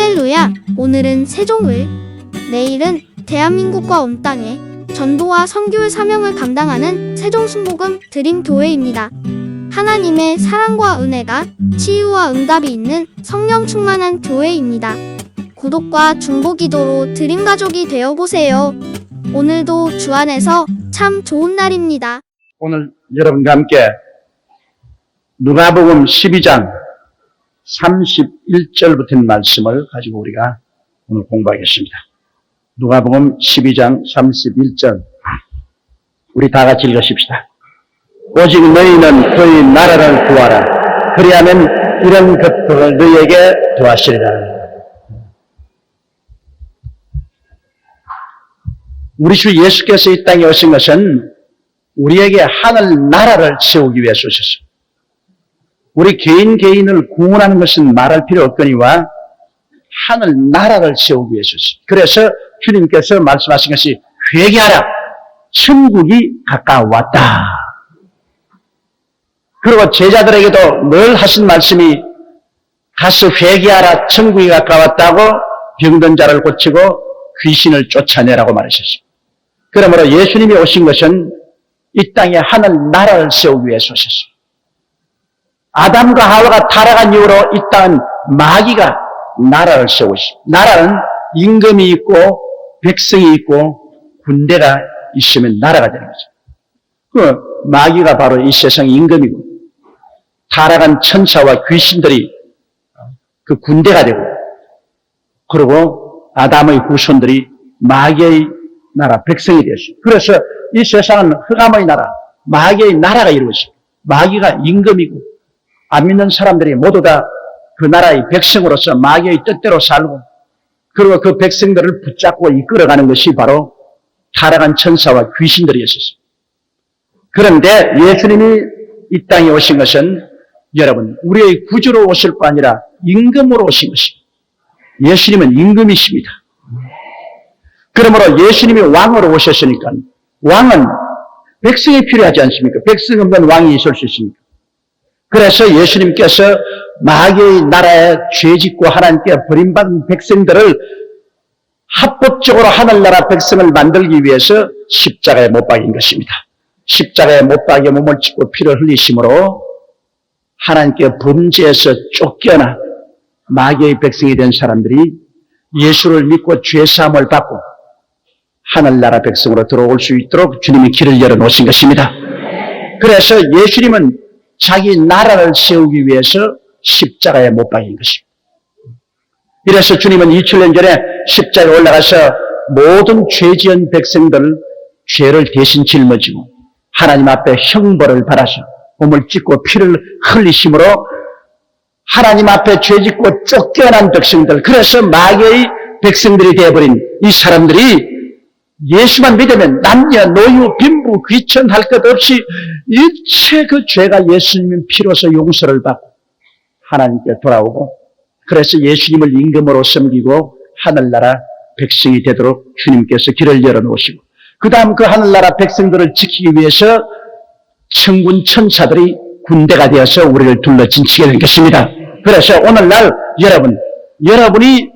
할렐루야! 오늘은 세종을, 내일은 대한민국과 온 땅에 전도와 선교의 사명을 감당하는 세종순복음 드림교회입니다. 하나님의 사랑과 은혜가 치유와 응답이 있는 성령 충만한 교회입니다. 구독과 중보기도로 드림가족이 되어보세요. 오늘도 주 안에서 참 좋은 날입니다. 오늘 여러분과 함께 누가복음 12장 31절부터 말씀을 가지고 우리가 오늘 공부하겠습니다. 누가복음 12장 31절 우리 다 같이 읽으십시다. 오직 너희는 너희 나라를 구하라. 그리하면 이런 것들을 너희에게 더하시리라. 우리 주 예수께서 이 땅에 오신 것은 우리에게 하늘 나라를 세우기 위해서 오셨습니다. 우리 개인을 구원하는 것은 말할 필요 없거니와 하늘 나라를 세우기 위해서 오셨습니다. 그래서 주님께서 말씀하신 것이 회개하라. 천국이 가까웠다. 그리고 제자들에게도 늘 하신 말씀이 가서 회개하라. 천국이 가까웠다고 병든 자를 고치고 귀신을 쫓아내라고 말하셨습니다. 그러므로 예수님이 오신 것은 이 땅에 하늘 나라를 세우기 위해서 오셨습니다. 아담과 하와가 타락한 이후로 이 땅은 마귀가 나라를 세우십니다. 나라는 임금이 있고 백성이 있고 군대가 있으면 나라가 되는 거죠. 그 마귀가 바로 이 세상 임금이고 타락한 천사와 귀신들이 그 군대가 되고 그리고 아담의 후손들이 마귀의 나라 백성이 되었습니다. 그래서 이 세상은 흑암의 나라, 마귀의 나라가 이루어집니다. 마귀가 임금이고 안 믿는 사람들이 모두 다 그 나라의 백성으로서 마귀의 뜻대로 살고 그리고 그 백성들을 붙잡고 이끌어가는 것이 바로 타락한 천사와 귀신들이었습니다. 그런데 예수님이 이 땅에 오신 것은 여러분 우리의 구주로 오실 뿐 아니라 임금으로 오신 것입니다. 예수님은 임금이십니다. 그러므로 예수님이 왕으로 오셨으니까 왕은 백성이 필요하지 않습니까? 백성 없는 왕이 있을 수 있습니까? 그래서 예수님께서 마귀의 나라에 죄짓고 하나님께 버림받은 백성들을 합법적으로 하늘나라 백성을 만들기 위해서 십자가에 못 박인 것입니다. 십자가에 못 박여 몸을 찢고 피를 흘리심으로 하나님께 범죄에서 쫓겨나 마귀의 백성이 된 사람들이 예수를 믿고 죄사함을 받고 하늘나라 백성으로 들어올 수 있도록 주님이 길을 열어놓으신 것입니다. 그래서 예수님은 자기 나라를 세우기 위해서 십자가에 못 박인 것입니다. 이래서 주님은 2000년 전에 십자가에 올라가서 모든 죄지은 백성들 죄를 대신 짊어지고 하나님 앞에 형벌을 받아서 몸을 찢고 피를 흘리심으로 하나님 앞에 죄짓고 쫓겨난 백성들, 그래서 마귀의 백성들이 되어버린 이 사람들이 예수만 믿으면 남녀, 노유, 빈부, 귀천 할 것 없이 일체 그 죄가 예수님의 피로서 용서를 받고 하나님께 돌아오고 그래서 예수님을 임금으로 섬기고 하늘나라 백성이 되도록 주님께서 길을 열어놓으시고 그 다음 그 하늘나라 백성들을 지키기 위해서 천군 천사들이 군대가 되어서 우리를 둘러진치게 된 것입니다. 그래서 오늘날 여러분이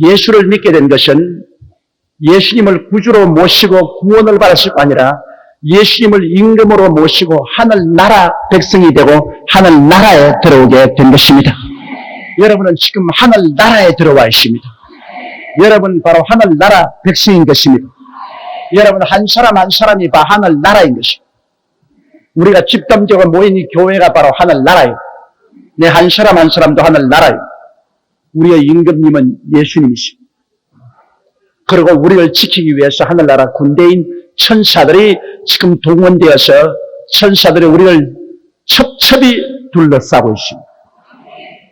예수를 믿게 된 것은 예수님을 구주로 모시고 구원을 받았을 뿐 아니라 예수님을 임금으로 모시고 하늘나라 백성이 되고 하늘나라에 들어오게 된 것입니다. 여러분은 지금 하늘나라에 들어와 있습니다. 여러분 바로 하늘나라 백성인 것입니다. 여러분 한 사람 한 사람이 바로 하늘나라인 것입니다. 우리가 집단적으로 모인 이 교회가 바로 하늘나라예요. 내 한 사람 한 사람도 하늘나라예요. 우리의 임금님은 예수님이십니다. 그리고 우리를 지키기 위해서 하늘나라 군대인 천사들이 지금 동원되어서 천사들이 우리를 첩첩이 둘러싸고 있습니다.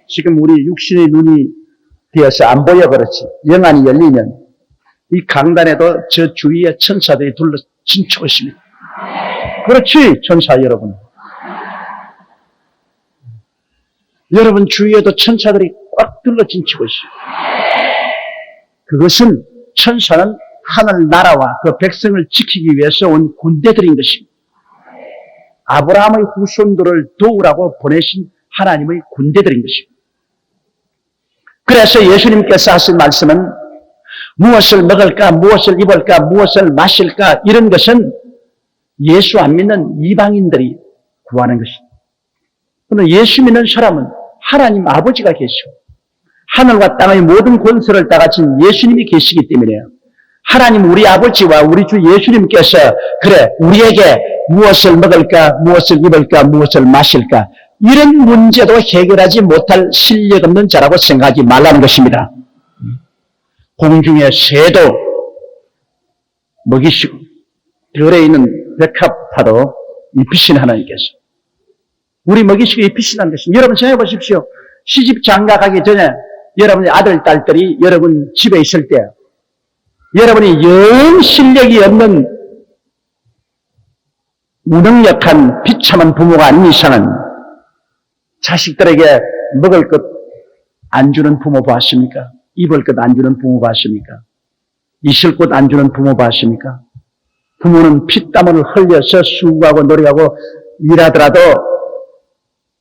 지금 우리 육신의 눈이 되어서 안 보여 그렇지. 영안이 열리면 이 강단에도 저 주위에 천사들이 둘러 진치고 있습니다. 그렇지, 천사 여러분. 여러분 주위에도 천사들이 꽉 둘러 진치고 있어요. 그것은 천사는 하늘나라와 그 백성을 지키기 위해서 온 군대들인 것입니다. 아브라함의 후손들을 도우라고 보내신 하나님의 군대들인 것입니다. 그래서 예수님께서 하신 말씀은 무엇을 먹을까, 무엇을 입을까, 무엇을 마실까 이런 것은 예수 안 믿는 이방인들이 구하는 것입니다. 그러나 예수 믿는 사람은 하나님 아버지가 계시고 하늘과 땅의 모든 권세를 다 가진 예수님이 계시기 때문에요. 하나님 우리 아버지와 우리 주 예수님께서 그래 우리에게 무엇을 먹을까, 무엇을 입을까, 무엇을 마실까 이런 문제도 해결하지 못할 실력 없는 자라고 생각하지 말라는 것입니다. 공중의 새도 먹이시고 들에 있는 백합화도 입히신 하나님께서 우리 먹이시고 입히신다는 것입니다. 여러분 생각해 보십시오. 시집 장가 가기 전에 여러분의 아들, 딸들이 여러분 집에 있을 때 여러분이 영 실력이 없는 무능력한 비참한 부모가 아닌 이상은 자식들에게 먹을 것 안 주는 부모 봤습니까? 입을 것 안 주는 부모 봤습니까? 있을 곳 안 주는 부모 봤습니까? 부모는 피땀을 흘려서 수고하고 노력하고 일하더라도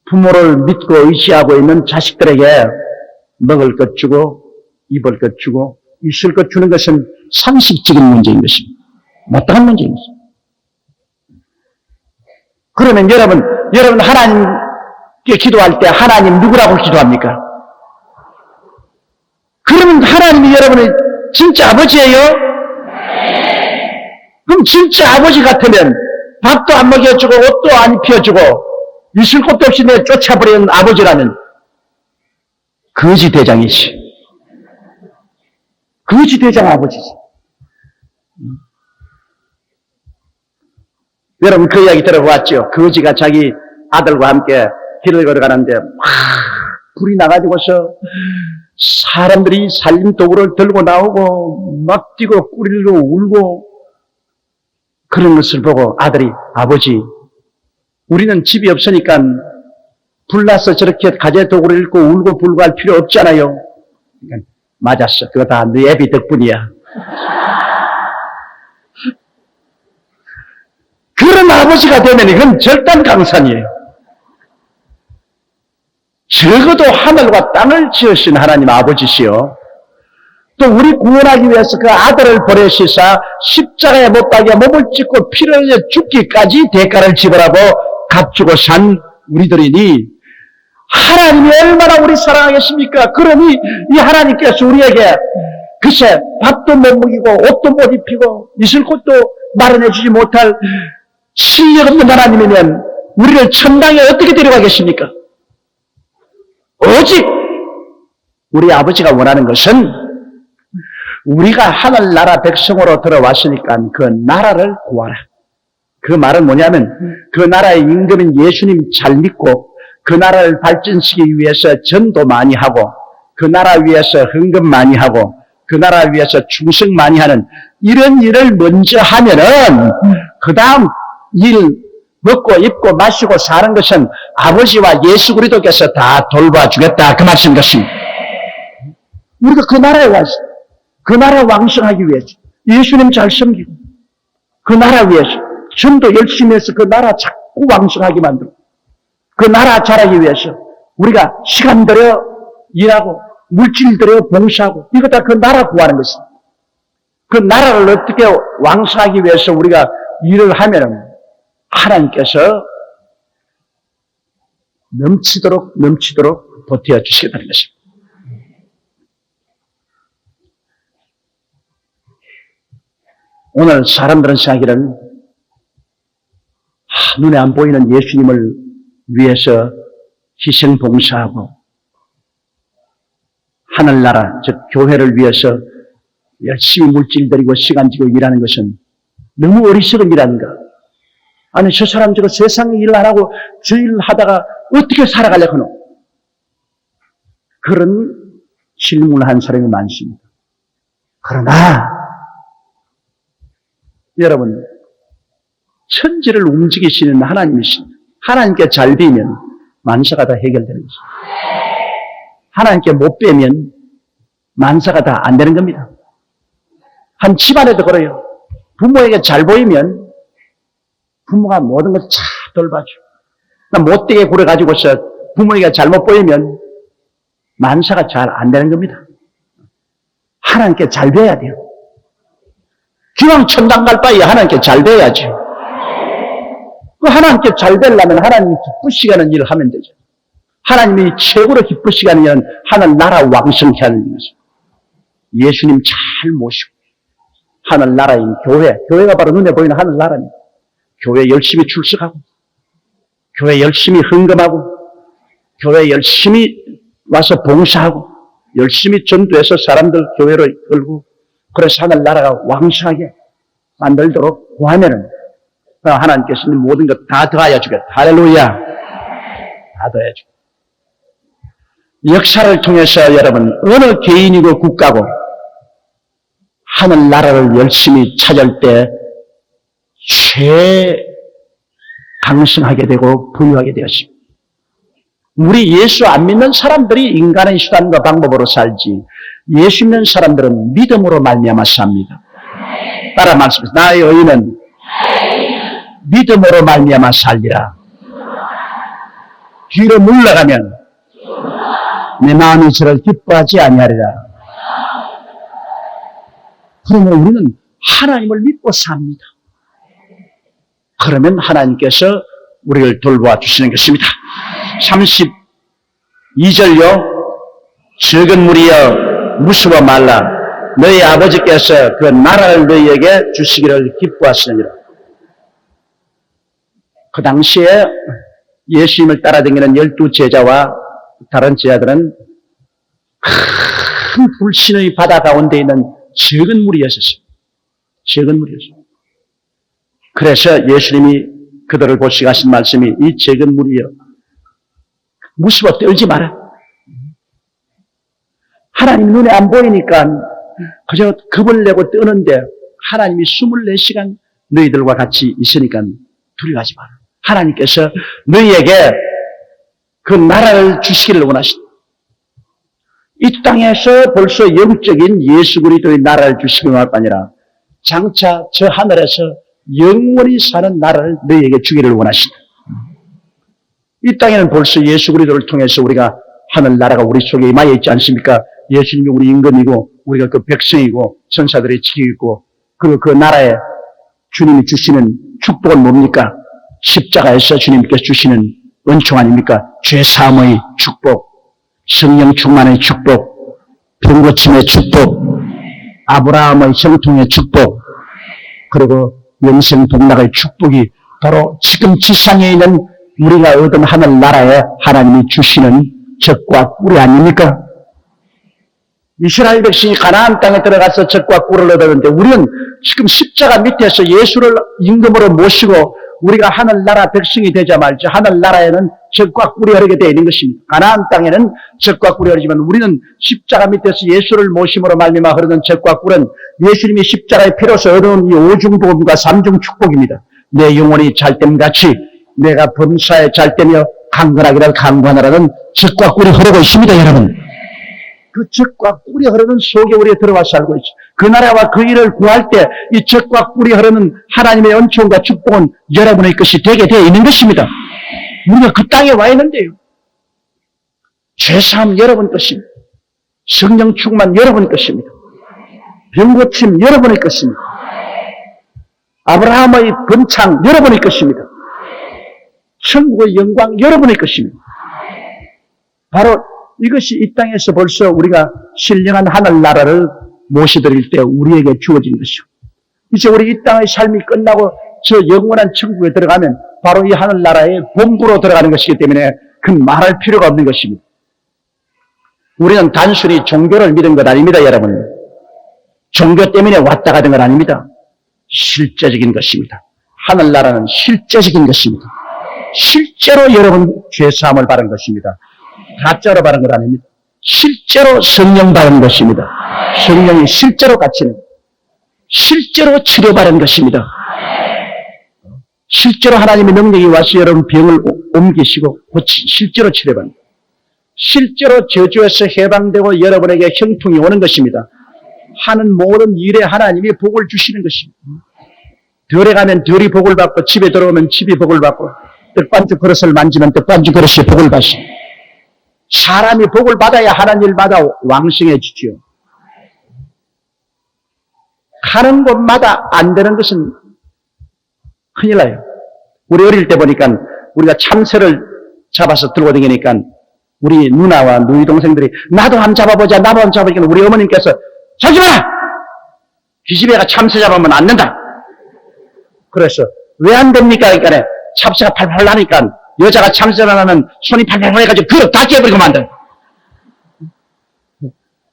부모를 믿고 의지하고 있는 자식들에게 먹을 것 주고 입을 것 주고 있을 것 주는 것은 상식적인 문제인 것입니다. 마땅한 문제인 것입니다. 그러면 여러분 하나님께 기도할 때 하나님 누구라고 기도합니까? 그러면 하나님이 여러분의 진짜 아버지예요? 그럼 진짜 아버지 같으면 밥도 안 먹여주고 옷도 안 입혀주고 있을 것도 없이 내 쫓아버리는 아버지라면 거지 대장이지. 거지 대장 아버지지. 여러분 그 이야기 들어보았죠? 거지가 자기 아들과 함께 길을 걸어가는데 막 불이 나가지고서 사람들이 살림도구를 들고 나오고 막 뛰고 꾸리고 울고 그런 것을 보고 아들이 아버지 우리는 집이 없으니까 불나서 저렇게 가재도구를 읽고 울고 불고 할 필요 없잖아요. 그러니까, 맞았어. 그거 다 네 애비 덕분이야. 그런 아버지가 되면 이건 절단 강산이에요. 적어도 하늘과 땅을 지으신 하나님 아버지시요. 또 우리 구원하기 위해서 그 아들을 보내시사 십자가에 못 박여 몸을 찢고 피를 흘려 죽기까지 대가를 지불하고 값주고 산 우리들이니 하나님이 얼마나 우리 사랑하겠습니까? 그러니 이 하나님께서 우리에게 글쎄 밥도 못 먹이고 옷도 못 입히고 있을 곳도 마련해 주지 못할 실력 없는 하나님이면 우리를 천당에 어떻게 데려가겠습니까? 오직 우리 아버지가 원하는 것은 우리가 하늘나라 백성으로 들어왔으니까 그 나라를 구하라. 그 말은 뭐냐면 그 나라의 임금인 예수님 잘 믿고 그 나라를 발전시키기 위해서 전도 많이 하고 그 나라 위해서 헌금 많이 하고 그 나라 위해서 충성 많이 하는 이런 일을 먼저 하면은 그 다음 일 먹고 입고 마시고 사는 것은 아버지와 예수 그리스도께서 다 돌봐주겠다 그 말씀인 것입니다. 우리가 그 나라에 와서 그 나라 왕성하기 위해서 예수님 잘 섬기고 그 나라 위해서 전도 열심히 해서 그 나라 자꾸 왕성하게 만들고 그 나라 잘하기 위해서 우리가 시간 들여 일하고 물질 들여 봉사하고 이거 다 그 나라 구하는 것입니다. 그 나라를 어떻게 왕성하기 위해서 우리가 일을 하면은 하나님께서 넘치도록 보태어 주시겠다는 것입니다. 오늘 사람들은 생각하기를 눈에 안 보이는 예수님을 위해서 희생 봉사하고 하늘나라 즉 교회를 위해서 열심히 물질 들이고 시간 들이고 일하는 것은 너무 어리석은 일아닌가. 아니 저 사람 저거 세상 일 안 하고 저 일 하다가 어떻게 살아가려고 하노? 그런 질문을 한 사람이 많습니다. 그러나 여러분 천지를 움직이시는 하나님이십니다. 하나님께 잘 비면 만사가 다 해결되는 것입니다. 하나님께 못 빼면 만사가 다 안 되는 겁니다. 한 집안에도 그래요. 부모에게 잘 보이면 부모가 모든 것을 잘 돌봐줘. 못되게 굴어가지고서 부모에게 잘못 보이면 만사가 잘 안 되는 겁니다. 하나님께 잘 돼야 돼요. 기왕 천당 갈 바에 하나님께 잘 돼야죠. 그 하나님께 잘 되려면 하나님이 기쁘시게 하는 일을 하면 되죠. 하나님이 최고로 기쁘시게 하는 일은 하늘나라 왕성케 하는 일이죠. 예수님 잘 모시고 하늘나라인 교회가 바로 눈에 보이는 하늘나라입니다. 교회 열심히 출석하고 교회 열심히 헌금하고 교회 열심히 와서 봉사하고 열심히 전도해서 사람들 교회로 끌고 그래서 하늘나라가 왕성하게 만들도록 구하면은 하나님께서는 모든 것 다 더하여 주겠다. 할렐루야. 다 더하여 주겠다. 역사를 통해서 여러분 어느 개인이고 국가고 하늘나라를 열심히 찾을 때 최강성하게 되고 부유하게 되었습니다. 우리 예수 안 믿는 사람들이 인간의 수단과 방법으로 살지 예수 믿는 사람들은 믿음으로 말미암아 삽니다. 따라 말씀하세요. 나의 의인은 믿음으로 말미암아 살리라. 뒤로 물러가면 내 마음이 저를 기뻐하지 아니하리라. 그러면 우리는 하나님을 믿고 삽니다. 그러면 하나님께서 우리를 돌보아 주시는 것입니다. 32절요. 적은 무리여 무서워 말라. 너희 아버지께서 그 나라를 너희에게 주시기를 기뻐하시느니라. 그 당시에 예수님을 따라다니는 12제자와 다른 제자들은 큰 불신의 바다 가운데 있는 적은 무리였었어요. 적은 무리였어요. 그래서 예수님이 그들을 보시고 하신 말씀이 이 적은 무리여 무서워 떨지 마라. 하나님 눈에 안 보이니까 그저 겁을 내고 떠는데 하나님이 24시간 너희들과 같이 있으니까 두려워하지 마라. 하나님께서 너희에게 그 나라를 주시기를 원하신다. 이 땅에서 벌써 영적인 예수 그리스도의 나라를 주시기 원할 뿐 아니라 장차 저 하늘에서 영원히 사는 나라를 너희에게 주기를 원하신다. 이 땅에는 벌써 예수 그리스도를 통해서 우리가 하늘 나라가 우리 속에 임하여 있지 않습니까? 예수님이 우리 임금이고 우리가 그 백성이고 천사들의 지기이고 그리고 그 나라에 주님이 주시는 축복은 뭡니까? 십자가에서 주님께서 주시는 은총 아닙니까? 죄사함의 축복, 성령 충만의 축복, 병고침의 축복, 아브라함의 형통의 축복, 그리고 영생 복락의 축복이 바로 지금 지상에 있는 우리가 얻은 하늘나라에 하나님이 주시는 젖과 꿀이 아닙니까? 이스라엘 백성이 가나안 땅에 들어가서 젖과 꿀을 얻었는데 우리는 지금 십자가 밑에서 예수를 임금으로 모시고 우리가 하늘나라 백성이 되자마자 하늘나라에는 젖과 꿀이 흐르게 되어 있는 것입니다. 가나안 땅에는 젖과 꿀이 흐르지만 우리는 십자가 밑에서 예수를 모심으로 말미암아 흐르는 젖과 꿀은 예수님이 십자가의 피로서 얻은 이 오중복음과 삼중 축복입니다. 내 영혼이 잘됨같이 내가 범사에 잘되며 강건하기를 강구하노라는 젖과 꿀이 흐르고 있습니다, 여러분. 그 젖과 꿀이 흐르는 속에 우리가 들어와 살고 있죠. 그 나라와 그 일을 구할 때 이 젖과 꿀이 흐르는 하나님의 은총과 축복은 여러분의 것이 되게 되어 있는 것입니다. 우리가 그 땅에 와 있는데요. 죄사함 여러분 것입니다. 성령 충만 여러분 것입니다. 병고침 여러분의 것입니다. 아브라함의 번창 여러분의 것입니다. 천국의 영광 여러분의 것입니다. 바로 이것이 이 땅에서 벌써 우리가 신령한 하늘나라를 모셔드릴 때 우리에게 주어진 것이죠. 이제 우리 이 땅의 삶이 끝나고 저 영원한 천국에 들어가면 바로 이 하늘나라의 본부로 들어가는 것이기 때문에 그 말할 필요가 없는 것입니다. 우리는 단순히 종교를 믿은 것 아닙니다, 여러분. 종교 때문에 왔다 가는 건 아닙니다. 실제적인 것입니다. 하늘나라는 실제적인 것입니다. 실제로 여러분 죄사함을 받은 것입니다. 가짜로 받은 것 아닙니다. 실제로 성령 받은 것입니다. 성령이 실제로 갇히는, 실제로 치료받은 것입니다. 실제로 하나님의 능력이 와서 여러분 병을 옮기시고 실제로 치료받는, 실제로 저주에서 해방되고 여러분에게 형통이 오는 것입니다. 하는 모든 일에 하나님이 복을 주시는 것입니다. 덜에 가면 덜이 복을 받고 집에 들어오면 집이 복을 받고 떡반죽 그릇을 만지면 떡반죽 그릇이 복을 받습니다. 사람이 복을 받아야 하는 일마다 왕성해지지요. 가는 곳마다 안 되는 것은 큰일 나요. 우리 어릴 때 보니까 우리가 참새를 잡아서 들고 다니니까 우리 누나와 누이 동생들이 나도 한번 잡아보자, 나도 한번 잡아보니까 우리 어머님께서 자지 마! 기집애가 참새 잡으면 안 된다. 그래서 왜 안 됩니까? 그러니까 참새가 팔팔 나니까 여자가 참새를 하면 손이 팔팔 해가지고 그릇 다 깨버리고 만든.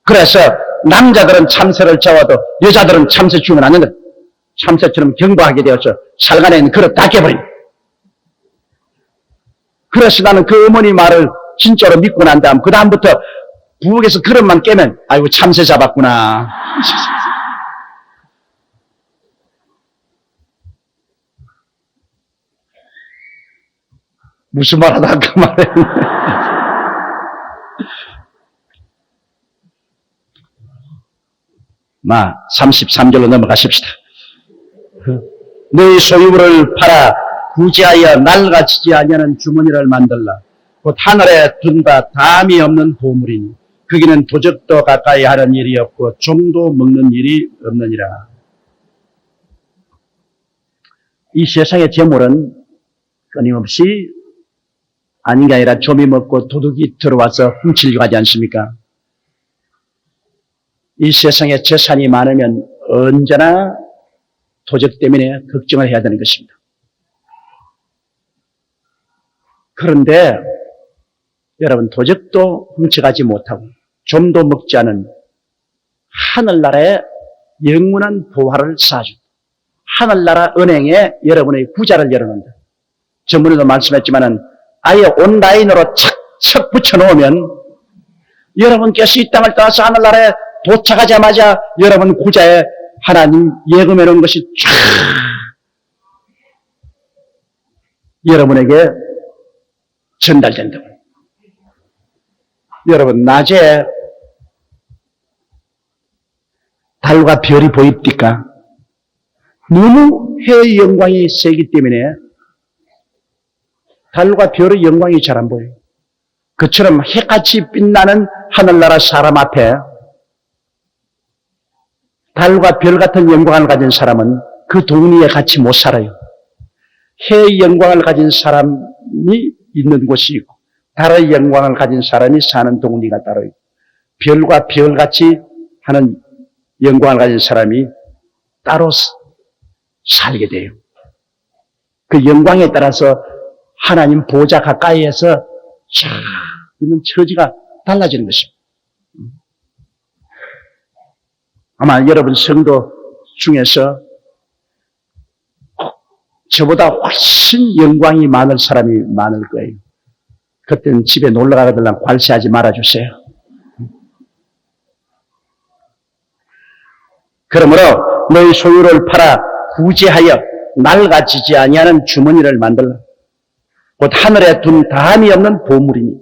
그래서 남자들은 참새를 잡아도 여자들은 참새 죽으면 안 된다. 참새처럼 경보하게 되어서 살간에 있는 그릇 다 깨버린. 그래서 나는 그 어머니 말을 진짜로 믿고 난 다음 그 다음부터 부엌에서 그릇만 깨면 아이고 참새 잡았구나. 무슨 말 하다가 그 말을 마 33절로 넘어가십시다. 너희 소유물을 팔아 구제하여 낡아지지 아니하는 주머니를 만들라. 곧 하늘에 둔바 담이 없는 보물이니 거기는 도적도 가까이 하는 일이 없고 좀도 먹는 일이 없느니라. 이 세상의 재물은 끊임없이 아닌 게 아니라 좀이 먹고 도둑이 들어와서 훔치려고 하지 않습니까? 이 세상에 재산이 많으면 언제나 도적 때문에 걱정을 해야 되는 것입니다. 그런데 여러분 도적도 훔쳐가지 못하고 좀도 먹지 않은 하늘나라의 영원한 보화를 쌓아준다. 하늘나라 은행에 여러분의 구자를 열어놓는다. 전문에도 말씀했지만은 아예 온라인으로 착착 붙여놓으면 여러분께서 이 땅을 떠나서 하늘나라에 도착하자마자 여러분 구자에 하나님 예금해 놓은 것이 쫙 여러분에게 전달된다고. 여러분 낮에 달과 별이 보입니까? 너무 해의 영광이 세기 때문에 달과 별의 영광이 잘 안 보여요. 그처럼 해같이 빛나는 하늘나라 사람 앞에 달과 별 같은 영광을 가진 사람은 그 동리에 같이 못 살아요. 해의 영광을 가진 사람이 있는 곳이 있고 달의 영광을 가진 사람이 사는 동리가 따로 있고 별과 별같이 하는 영광을 가진 사람이 따로 살게 돼요. 그 영광에 따라서 하나님 보좌 가까이에서 쫙 있는 처지가 달라지는 것입니다. 아마 여러분 성도 중에서 저보다 훨씬 영광이 많을 사람이 많을 거예요. 그때는 집에 놀러 가거들랑 관세하지 말아주세요. 그러므로 너희 소유를 팔아 구제하여 낡아지지 아니하는 주머니를 만들라. 곧 하늘에 둔 담이 없는 보물이니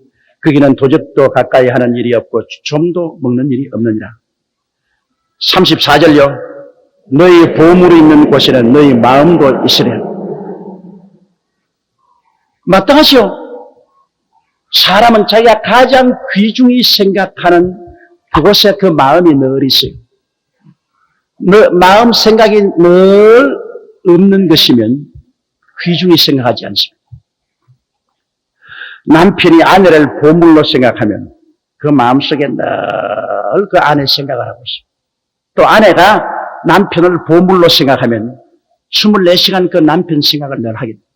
거기는 도적도 가까이 하는 일이 없고 좀도 먹는 일이 없느니라. 34절요. 너희 보물이 있는 곳에는 너희 마음도 있으랴. 마땅하시오. 사람은 자기가 가장 귀중히 생각하는 그곳에 그 마음이 늘 있어요. 마음 생각이 늘 없는 것이면 귀중히 생각하지 않습니다. 남편이 아내를 보물로 생각하면 그 마음속에 늘 그 아내 생각을 하고 있습니다. 또 아내가 남편을 보물로 생각하면 24시간 그 남편 생각을 늘 하게 됩니다.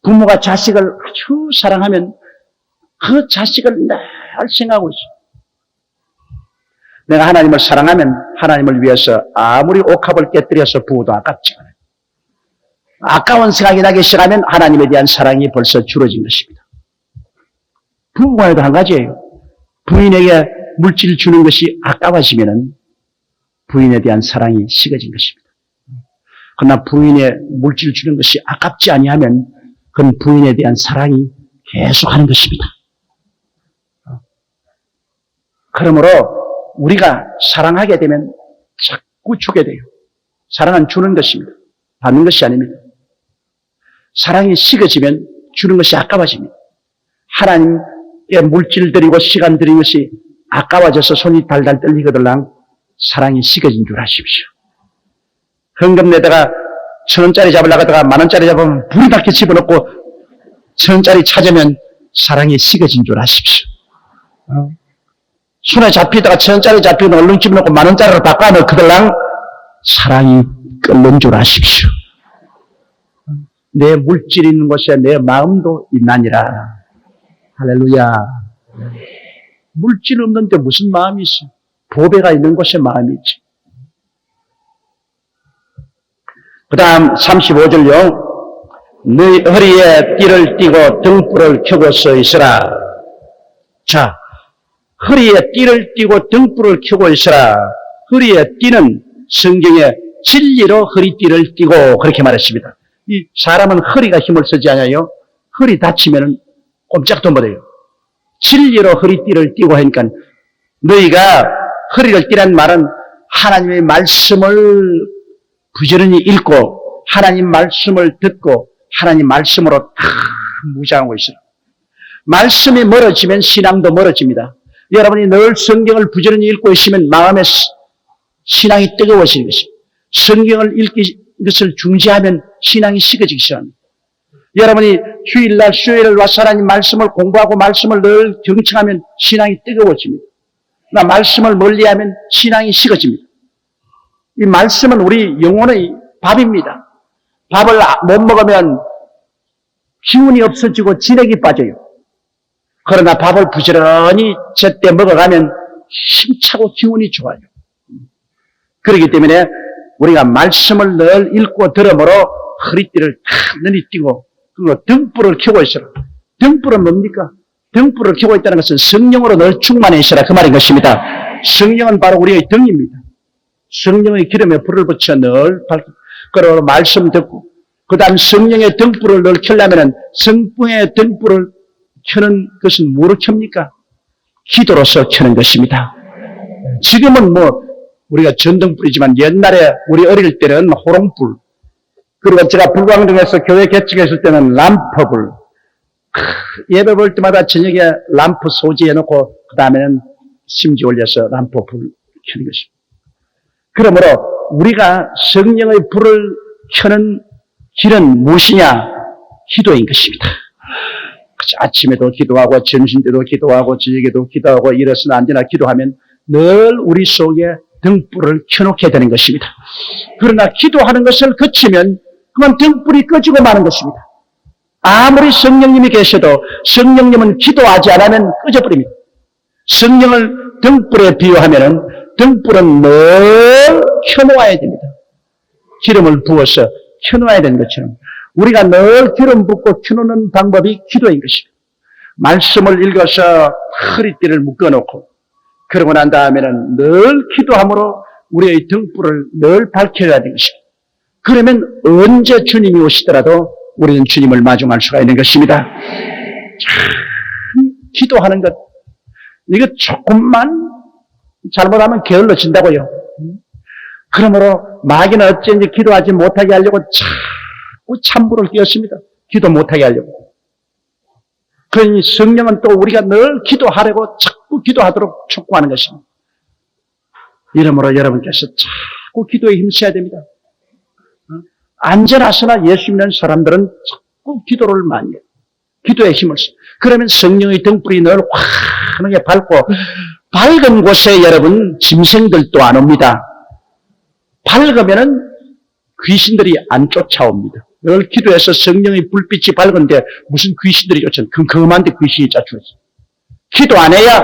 부모가 자식을 아주 사랑하면 그 자식을 늘 생각하고 있어요. 내가 하나님을 사랑하면 하나님을 위해서 아무리 옥합을 깨뜨려서 부어도 아깝지 않아요. 아까운 생각이 나기 시작하면 하나님에 대한 사랑이 벌써 줄어진 것입니다. 부부간에도 한 가지예요. 부인에게 물질을 주는 것이 아까워지면 부인에 대한 사랑이 식어진 것입니다. 그러나 부인의 물질을 주는 것이 아깝지 아니하면 그건 부인에 대한 사랑이 계속하는 것입니다. 그러므로 우리가 사랑하게 되면 자꾸 주게 돼요. 사랑은 주는 것입니다. 받는 것이 아닙니다. 사랑이 식어지면 주는 것이 아까워집니다. 하나님께 물질 들이고 시간 들인 것이 아까워져서 손이 달달 떨리거들랑 사랑이 식어진 줄 아십시오. 헌금 내다가 1,000원짜리 잡으려고 하다가 10,000원짜리 잡으면 불이 밖에 집어넣고 1,000원짜리 찾으면 사랑이 식어진 줄 아십시오. 손에 잡히다가 1,000원짜리 잡히면 얼른 집어넣고 10,000원짜리로 바꿔놓고 그들랑 사랑이 끓는 줄 아십시오. 내 물질이 있는 곳에 내 마음도 있나니라. 할렐루야. 물질 없는데 무슨 마음이 있어? 보배가 있는 곳에 마음이 있지. 그 다음 35절요. 너희 허리에 띠를 띠고 등불을 켜고 서 있으라. 자, 허리에 띠를 띠고 등불을 켜고 있으라. 허리에 띠는 성경에 진리로 허리띠를 띠고 그렇게 말했습니다. 이 사람은 허리가 힘을 쓰지 않아요. 허리 다치면 꼼짝도 못해요. 진리로 허리띠를 띠고 하니까 너희가 허리를 띠란 말은 하나님의 말씀을 부지런히 읽고 하나님 말씀을 듣고 하나님 말씀으로 다 무장하고 있어요. 말씀이 멀어지면 신앙도 멀어집니다. 여러분이 늘 성경을 부지런히 읽고 있으면 마음에 신앙이 뜨거워지는 것입니다. 성경을 읽기 것을 중지하면 신앙이 식어지기 시작합니다. 여러분이 주일날 수요일을 와서 하나님 말씀을 공부하고 말씀을 늘 경청하면 신앙이 뜨거워집니다. 나 말씀을 멀리하면 신앙이 식어집니다. 이 말씀은 우리 영혼의 밥입니다. 밥을 못 먹으면 기운이 없어지고 진액이 빠져요. 그러나 밥을 부지런히 제때 먹어가면 힘차고 기운이 좋아요. 그렇기 때문에 우리가 말씀을 늘 읽고 들음으로 허리띠를 탁 띠고 그리고 등불을 켜고 있어라. 등불은 뭡니까? 등불을 켜고 있다는 것은 성령으로 늘 충만해 있어라 그 말인 것입니다. 성령은 바로 우리의 등입니다. 성령의 기름에 불을 붙여 늘 밝히고 그리고 말씀 듣고 그 다음 성령의 등불을 늘 켜려면 성령의 등불을 켜는 것은 뭐로 켭니까? 기도로서 켜는 것입니다. 지금은 우리가 전등불이지만 옛날에 우리 어릴 때는 호롱불 그리고 제가 불광동에서 교회 개척했을 때는 람퍼불 예배 볼 때마다 저녁에 람프 소지해놓고 그 다음에는 심지 올려서 람퍼불 켜는 것입니다. 그러므로 우리가 성령의 불을 켜는 길은 무엇이냐? 기도인 것입니다. 아침에도 기도하고 점심 때도 기도하고 저녁에도 기도하고 일어서나 앉으나 기도하면 늘 우리 속에 등불을 켜놓게 되는 것입니다. 그러나 기도하는 것을 거치면 그만 등불이 꺼지고 마는 것입니다. 아무리 성령님이 계셔도 성령님은 기도하지 않으면 꺼져버립니다. 성령을 등불에 비유하면 등불은 늘 켜놓아야 됩니다. 기름을 부어서 켜놓아야 되는 것처럼 우리가 늘 기름 붓고 켜놓는 방법이 기도인 것입니다. 말씀을 읽어서 허리띠를 묶어놓고 그러고 난 다음에는 늘 기도함으로 우리의 등불을 늘 밝혀야 되는 것입니다. 그러면 언제 주님이 오시더라도 우리는 주님을 마중할 수가 있는 것입니다. 참 기도하는 것 이거 조금만 잘못하면 게을러진다고요. 그러므로 마귀는 어쩐지 기도하지 못하게 하려고 자꾸 찬불을 띄웠습니다. 기도 못하게 하려고. 그러니 성령은 또 우리가 늘 기도하려고 자꾸 기도하도록 촉구하는 것입니다. 이러므로 여러분께서 자꾸 기도에 힘써야 됩니다. 안전하서나 예수 믿는 사람들은 자꾸 기도를 많이 해요. 기도에 힘을 써. 그러면 성령의 등불이 늘 환하게 밝고 밝은 곳에 여러분 짐승들도 안 옵니다. 밝으면은 귀신들이 안 쫓아옵니다. 늘 기도해서 성령의 불빛이 밝은데 무슨 귀신들이 쫓아옵니다. 금금한데 귀신이 쫓아오죠. 기도 안 해야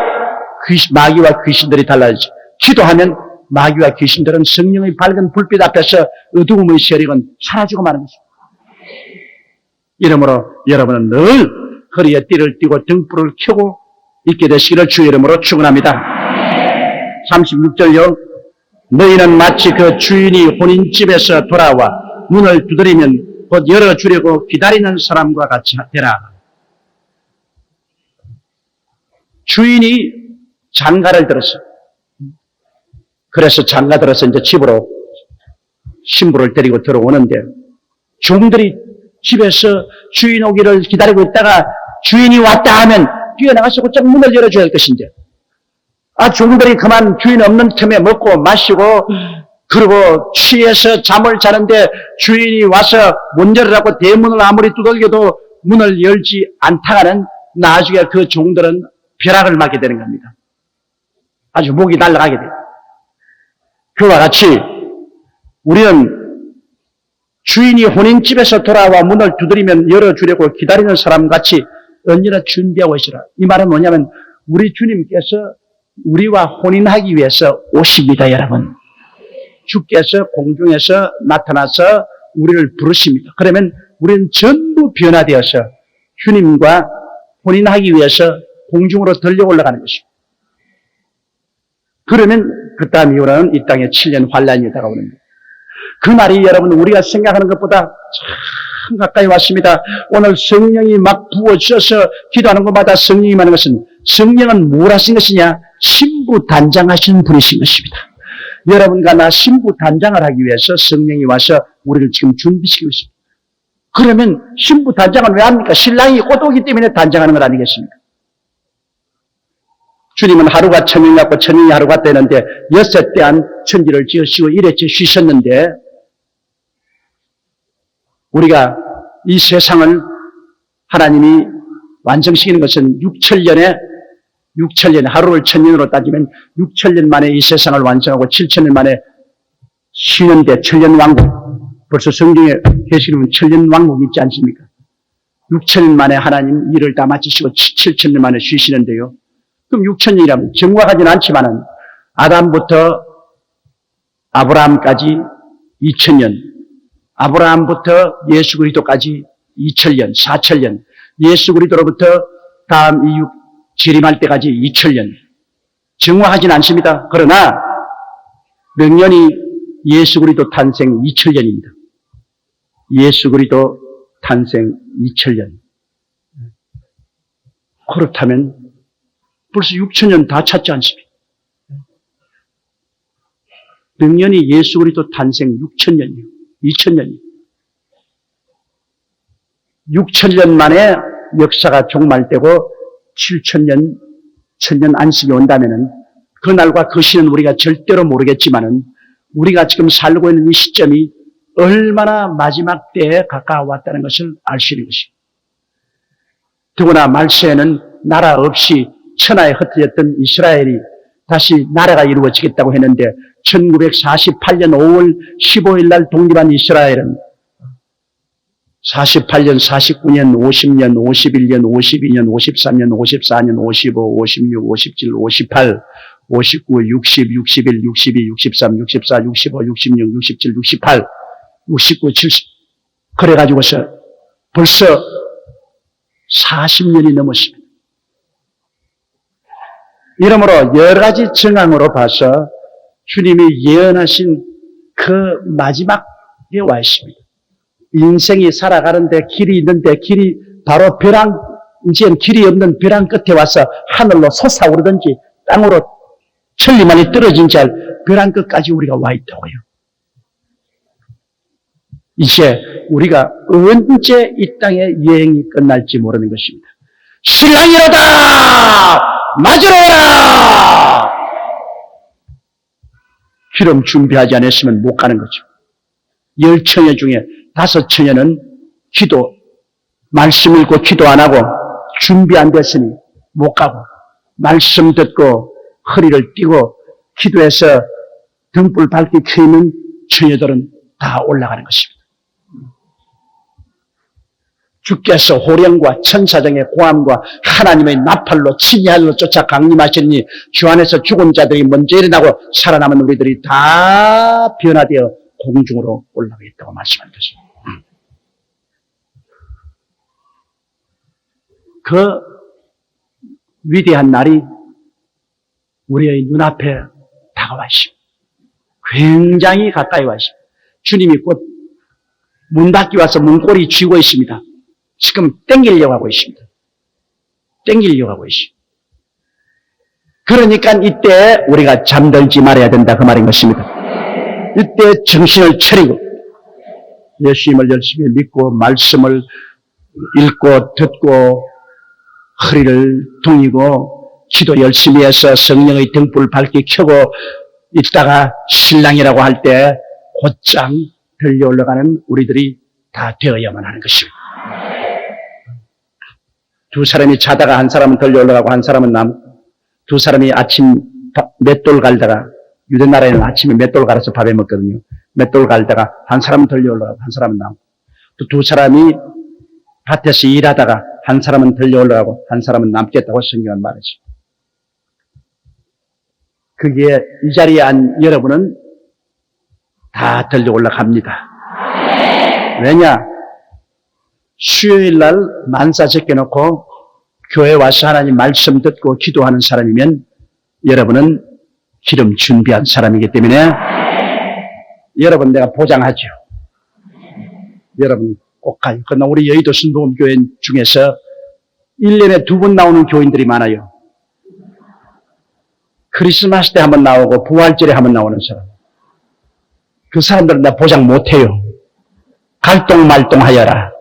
마귀와 귀신들이 달라지죠. 기도하면 마귀와 귀신들은 성령의 밝은 불빛 앞에서 어두움의 세력은 사라지고 마는 것입니다. 이러므로 여러분은 늘 허리에 띠를 띠고 등불을 켜고 있게 되시기를 주 이름으로 축원합니다. 36절요. 너희는 마치 그 주인이 혼인집에서 돌아와 문을 두드리면 곧 열어주려고 기다리는 사람과 같이 되라. 주인이 장가를 들었어. 그래서 장가 들어서 이제 집으로 신부를 데리고 들어오는데 종들이 집에서 주인 오기를 기다리고 있다가 주인이 왔다 하면 뛰어나가서 곧장 문을 열어줘야 할 것인데, 종들이 그만 주인 없는 틈에 먹고 마시고, 그리고 취해서 잠을 자는데 주인이 와서 문 열으라고 대문을 아무리 두들겨도 문을 열지 않다가는 나중에 그 종들은 벼락을 맞게 되는 겁니다. 아주 목이 날아가게 돼요. 그와 같이 우리는 주인이 혼인집에서 돌아와 문을 두드리면 열어주려고 기다리는 사람 같이 언제나 준비하고 있으라. 이 말은 뭐냐면 우리 주님께서 우리와 혼인하기 위해서 오십니다, 여러분. 주께서 공중에서 나타나서 우리를 부르십니다. 그러면 우리는 전부 변화되어서 주님과 혼인하기 위해서 공중으로 들려 올라가는 것입니다. 그러면 그 다음 이후로는 이 땅에 7년 환란이 다가오는 거예요. 그 날이 여러분 우리가 생각하는 것보다 참 가까이 왔습니다. 오늘 성령이 막 부어주셔서 기도하는 것마다 성령이 임하는 것은 성령은 뭘 하신 것이냐? 신부 단장하신 분이신 것입니다. 여러분과 나 신부 단장을 하기 위해서 성령이 와서 우리를 지금 준비시키고 있습니다. 그러면 신부 단장은 왜 합니까? 신랑이 곧 오기 때문에 단장하는 것 아니겠습니까? 주님은 하루가 천년 같고 천년이 하루 같다 했는데 6대한 천지를 지으시고 1회째 쉬셨는데 우리가 이 세상을 하나님이 완성시키는 것은 6천년에 하루를 천년으로 따지면 6천년 만에 이 세상을 완성하고 7천년 만에 쉬는데 천년왕국, 벌써 성경에 계시는 천년왕국이 있지 않습니까? 6천년 만에 하나님 일을 다 마치시고 7천년 만에 쉬시는데요. 그럼 6천년이라면 정확하진 않지만은 아담부터 아브라함까지 2000년, 아브라함부터 예수 그리스도까지 2000년, 4000년, 예수 그리스도로부터 다음 이 재림할 때까지 2000년. 정확하진 않습니다. 그러나 명년이 예수 그리스도 탄생 2000년입니다. 예수 그리스도 탄생 2000년. 그렇다면 벌써 6000년 다 찼지 않습니까? 명년이 예수 그리스도 탄생 6000년이요. 2000년이요. 6000년 만에 역사가 종말되고 7000년, 1000년 안식이 온다면은 그날과 그 시는 우리가 절대로 모르겠지만은 우리가 지금 살고 있는 이 시점이 얼마나 마지막 때에 가까워왔다는 것을 알 수 있는 것입니다. 더구나 말세에는 나라 없이 천하에 흩어졌던 이스라엘이 다시 나라가 이루어지겠다고 했는데 1948년 5월 15일 날 독립한 이스라엘은 48년, 49년, 50년, 51년, 52년, 53년, 54년, 55, 56, 57, 58, 59, 60, 61, 62, 63, 64, 65, 66, 67, 68, 69, 70 그래가지고서 벌써 40년이 넘었습니다. 이러므로 여러 가지 정황으로 봐서 주님이 예언하신 그 마지막에 와 있습니다. 인생이 살아가는데 길이 있는데 길이 바로 이제는 길이 없는 벼랑 끝에 와서 하늘로 솟아오르든지 땅으로 천리만이 떨어진 잘 벼랑 끝까지 우리가 와 있다고요. 이제 우리가 언제 이 땅의 여행이 끝날지 모르는 것입니다. 신랑이로다! 맞으러 와라! 기름 준비하지 않았으면 못 가는 거죠. 10처녀 중에 5처녀는 말씀 읽고 기도 안 하고 준비 안 됐으니 못 가고, 말씀 듣고 허리를 띠고 기도해서 등불 밝게 켜 있는 처녀들은 다 올라가는 것입니다. 주께서 호령과 천사장의 고함과 하나님의 나팔로 친히하늘로 쫓아 강림하시니 주 안에서 죽은 자들이 먼저 일어나고 살아남은 우리들이 다 변화되어 공중으로 올라가겠다고 말씀한 것입니다. 그 위대한 날이 우리의 눈앞에 다가와 있습니다. 굉장히 가까이 와 있습니다. 주님이 곧 문 닫기 와서 문고리 쥐고 있습니다. 지금 땡기려고 하고 있습니다. 땡기려고 하고 있습니다. 그러니까 이때 우리가 잠들지 말아야 된다 그 말인 것입니다. 이때 정신을 차리고 예수님을 열심히 믿고 말씀을 읽고 듣고 허리를 둥이고 기도 열심히 해서 성령의 등불 밝게 켜고 있다가 신랑이라고 할 때 곧장 들려 올라가는 우리들이 다 되어야만 하는 것입니다. 두 사람이 자다가 한 사람은 들려 올라가고 한 사람은 남고, 두 사람이 아침 맷돌 갈다가, 유대 나라에는 아침에 맷돌 갈아서 밥에 먹거든요. 맷돌 갈다가 한 사람은 들려 올라가고 한 사람은 남고, 또 두 사람이 밭에서 일하다가 한 사람은 들려 올라가고 한 사람은 남겠다고 성경은 말하죠. 그게 이 자리에 한 여러분은 다 들려 올라갑니다. 왜냐? 수요일 날 만사 제껴놓고 교회 와서 하나님 말씀 듣고 기도하는 사람이면 여러분은 기름 준비한 사람이기 때문에 여러분 내가 보장하죠. 여러분 꼭 가요. 그러나 우리 여의도 순복음교회 중에서 1년에 2번 나오는 교인들이 많아요. 크리스마스 때 한번 나오고 부활절에 한번 나오는 사람. 그 사람들은 나 보장 못해요. 갈동말동하여라.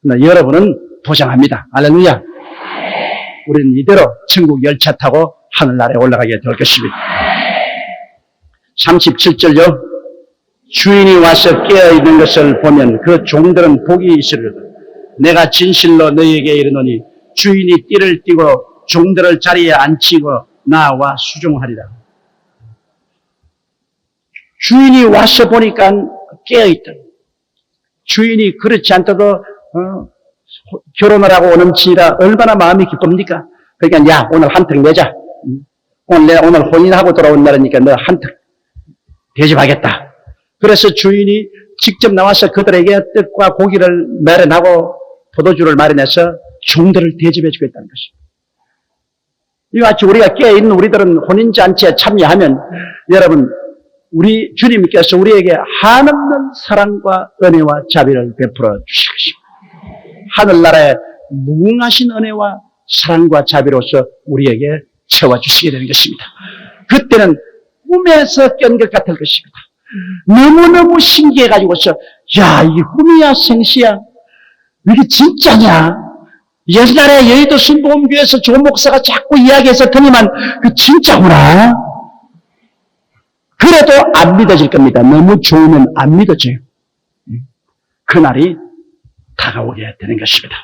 그러나 여러분은 보장합니다. 할렐루야. 우리는 이대로 천국 열차 타고 하늘나라에 올라가게 될 것입니다. 37절요. 주인이 와서 깨어있는 것을 보면 그 종들은 복이 있으리로다. 내가 진실로 너희에게 이르노니 주인이 띠를 띠고 종들을 자리에 앉히고 나와 수종하리라. 주인이 와서 보니까 깨어있다. 주인이 그렇지 않더라도 결혼을 하고 오는 지라 얼마나 마음이 기쁩니까? 그러니까 야 오늘 한턱 내자. 오늘 혼인하고 돌아온 날이니까 너 한턱 대접하겠다. 그래서 주인이 직접 나와서 그들에게 떡과 고기를 마련하고 포도주를 마련해서 종들을 대접해 주겠다는 것입니다. 이와 같이 우리가 깨어있는 우리들은 혼인잔치에 참여하면 여러분 우리 주님께서 우리에게 한없는 사랑과 은혜와 자비를 베풀어 주실 것입니다. 하늘나라의 무궁하신 은혜와 사랑과 자비로서 우리에게 채워주시게 되는 것입니다. 그때는 꿈에서 깬 것 같을 것입니다. 너무너무 신기해가지고서 야 이게 꿈이야 생시야 이게 진짜냐. 옛날에 여의도 순복음교회에서 조 목사가 자꾸 이야기해서 드니만 그 진짜구나. 그래도 안 믿어질 겁니다. 너무 좋으면 안 믿어져요. 그날이 다가오게 되는 것입니다.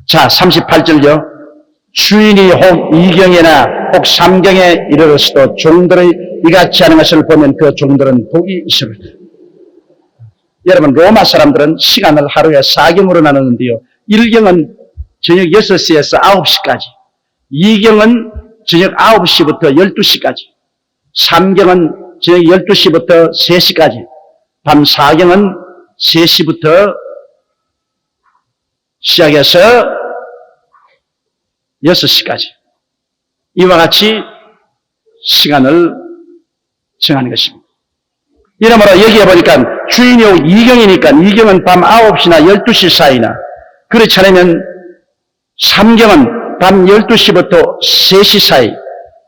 자, 38절요. 주인이 혹 2경이나 혹 3경에 이르렀어도 종들의 이같이 하는 것을 보면 그 종들은 복이 있으리라. 여러분 로마 사람들은 시간을 하루에 4경으로 나누는데요. 1경은 저녁 6시에서 9시까지, 2경은 저녁 9시부터 12시까지, 3경은 저녁 12시부터 3시까지, 밤 4경은 3시부터 시작해서 6시까지. 이와 같이 시간을 정하는 것입니다. 이러므로 여기에 보니까 주인이 2경이니까 2경은 밤 9시나 12시 사이나, 그렇지 않으면 3경은 밤 12시부터 3시 사이,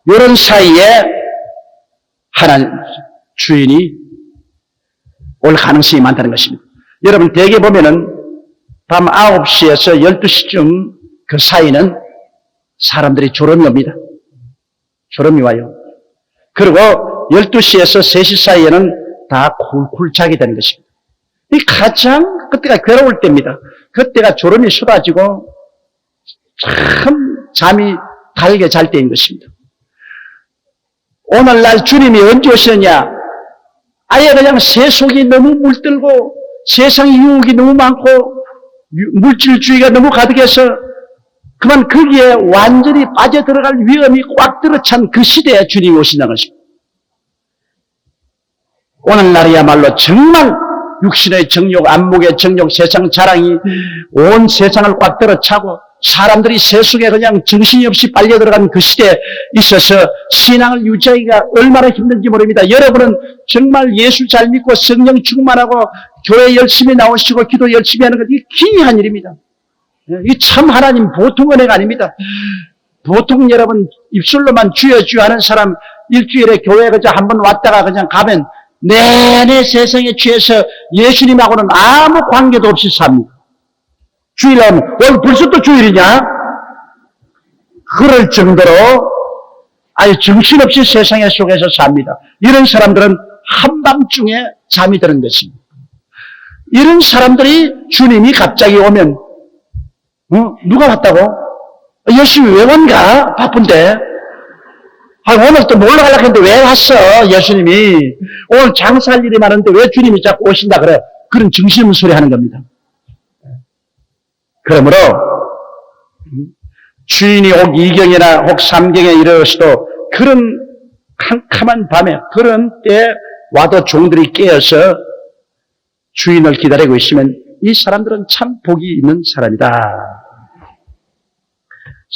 이런 사이에 하나님 주인이 올 가능성이 많다는 것입니다. 여러분 대개 보면은 밤 9시에서 12시쯤 그 사이는 사람들이 졸음이 옵니다. 졸음이 와요. 그리고 12시에서 3시 사이에는 다 쿨쿨 자게 되는 것입니다. 이 가장 그때가 괴로울 때입니다. 그때가 졸음이 쏟아지고 참 잠이 달게 잘 때인 것입니다. 오늘날 주님이 언제 오시느냐? 아예 그냥 세속이 너무 물들고 세상 유혹이 너무 많고 물질주의가 너무 가득해서 그만 거기에 완전히 빠져들어갈 위험이 꽉 들어찬 그 시대에 주님이 오신다는 것입니다. 오늘날이야말로 정말 육신의 정욕, 안목의 정욕, 세상 자랑이 온 세상을 꽉 들어차고 사람들이 세속에 그냥 정신이 없이 빨려 들어간 그 시대에 있어서 신앙을 유지하기가 얼마나 힘든지 모릅니다. 여러분은 정말 예수 잘 믿고 성령 충만하고 교회 열심히 나오시고 기도 열심히 하는 것, 이게 기이한 일입니다. 이 참 하나님 보통 은혜가 아닙니다. 보통 여러분 입술로만 주여 주여 하는 사람 일주일에 교회 그저 한번 왔다가 그냥 가면 내내 세상에 취해서 예수님하고는 아무 관계도 없이 삽니다. 주일하면 오늘 벌써 또 주일이냐? 그럴 정도로 아주 정신없이 세상의 속에서 삽니다. 이런 사람들은 한밤중에 잠이 드는 것입니다. 이런 사람들이 주님이 갑자기 오면 누가 왔다고? 열심히 왜 온가? 바쁜데. 오늘 또 놀러 가려고 했는데 왜 왔어? 예수님이. 오늘 장사할 일이 많은데 왜 주님이 자꾸 오신다 그래? 그런 정신없는 소리 하는 겁니다. 그러므로 주인이 혹 2경이나 혹 3경에 이르러서도 그런 캄캄한 밤에 그런 때에 와도 종들이 깨어서 주인을 기다리고 있으면 이 사람들은 참 복이 있는 사람이다.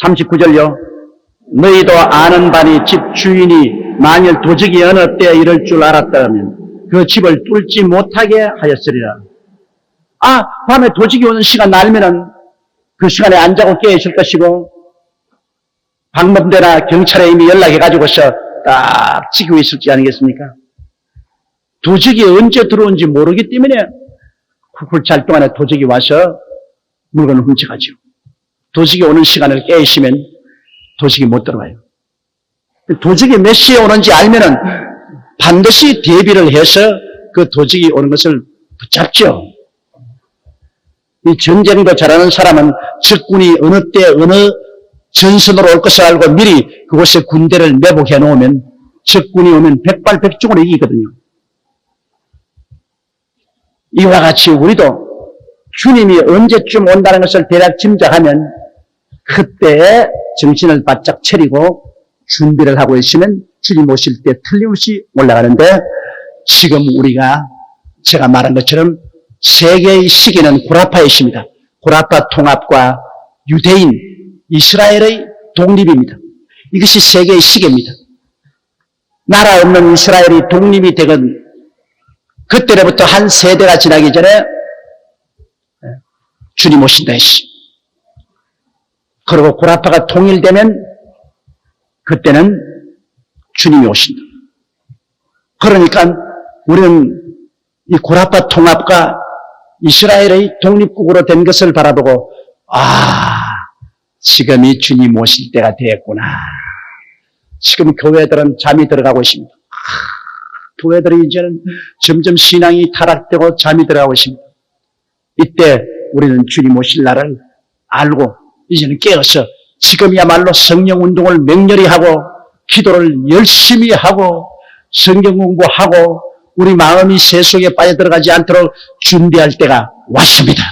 39절요. 너희도 아는 바니 집 주인이 만일 도적이 어느 때에 이럴 줄 알았다면 그 집을 뚫지 못하게 하였으리라. 밤에 도적이 오는 시간 알면은 그 시간에 안 자고 깨어 있을 것이고 방범대나 경찰에 이미 연락해가지고서 딱 지키고 있을지 아니겠습니까? 도적이 언제 들어온지 모르기 때문에 쿨쿨잘 동안에 도적이 와서 물건을 훔쳐가죠. 도적이 오는 시간을 깨있으면 도적이 못 들어와요. 도적이 몇 시에 오는지 알면은 반드시 대비를 해서 그 도적이 오는 것을 붙잡죠. 이 전쟁도 잘하는 사람은 적군이 어느 때 어느 전선으로 올 것을 알고 미리 그곳에 군대를 매복해 놓으면 적군이 오면 백발백중으로 이기거든요. 이와 같이 우리도 주님이 언제쯤 온다는 것을 대략 짐작하면 그때에 정신을 바짝 차리고 준비를 하고 있으면 주님 오실 때 틀림없이 올라가는데 지금 우리가 제가 말한 것처럼 세계의 시기는 구라파의 시입니다. 구라파 통합과 유대인, 이스라엘의 독립입니다. 이것이 세계의 시기입니다. 나라 없는 이스라엘이 독립이 되건 그때로부터 한 세대가 지나기 전에 주님 오신다 했시. 그리고 구라파가 통일되면 그때는 주님이 오신다. 그러니까 우리는 이 구라파 통합과 이스라엘의 독립국으로 된 것을 바라보고 지금이 주님 오실 때가 되었구나. 지금 교회들은 잠이 들어가고 있습니다. 교회들이 이제는 점점 신앙이 타락되고 잠이 들어가고 있습니다. 이때 우리는 주님 오실 날을 알고 이제는 깨어서 지금이야말로 성령 운동을 맹렬히 하고 기도를 열심히 하고 성경 공부하고 우리 마음이 세속에 빠져들어가지 않도록 준비할 때가 왔습니다.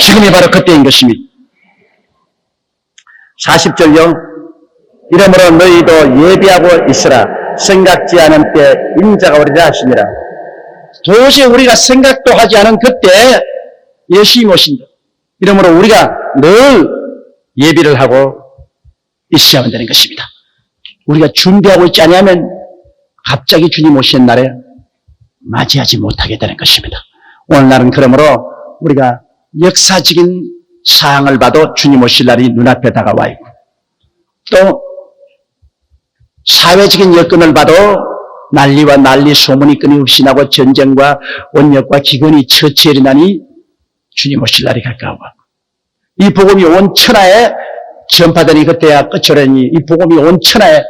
지금이 바로 그때인 것입니다. 40절요. 이러므로 너희도 예비하고 있으라. 생각지 않은 때 인자가 오리라 하시니라. 도저히 우리가 생각도 하지 않은 그때 예수님이 오신다. 이러므로 우리가 늘 예비를 하고 있어야만 되는 것입니다. 우리가 준비하고 있지 않으면 갑자기 주님 오시는 날에 맞이하지 못하게 되는 것입니다. 오늘날은 그러므로 우리가 역사적인 사항을 봐도 주님 오실 날이 눈앞에 다가와 있고 또 사회적인 여건을 봐도 난리와 난리 소문이 끊임없이 나고 전쟁과 원력과 기근이 처치에 일어나니 주님 오실 날이 가까워. 이 복음이 온 천하에 전파되니 그때야 끝이라니 이 복음이 온 천하에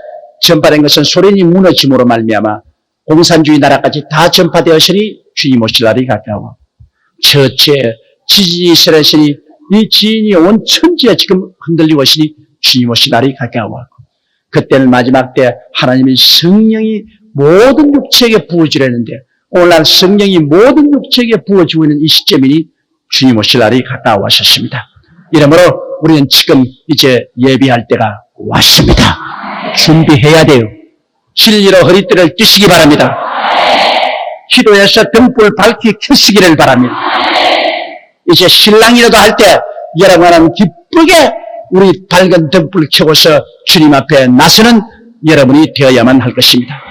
전파된 것은 소련이 무너짐으로 말미암아 공산주의 나라까지 다 전파되었으니 주님 오실 날이 가까워. 처치에 지진이 있으니 이 지진이 온 천지에 지금 흔들리고 있으니 주님 오실 날이 가까워. 그때는 마지막 때 하나님의 성령이 모든 육체에게 부어지려는데 오늘날 성령이 모든 육체에게 부어지고 있는 이 시점이니 주님 오실 날이 가까워졌습니다. 이러므로 우리는 지금 이제 예비할 때가 왔습니다. 준비해야 돼요. 진리로 허리띠를 띠시기 바랍니다. 기도해서 등불 밝히 켜시기를 바랍니다. 이제 신랑이라도 할 때 여러분은 기쁘게 우리 밝은 등불 켜고서 주님 앞에 나서는 여러분이 되어야만 할 것입니다.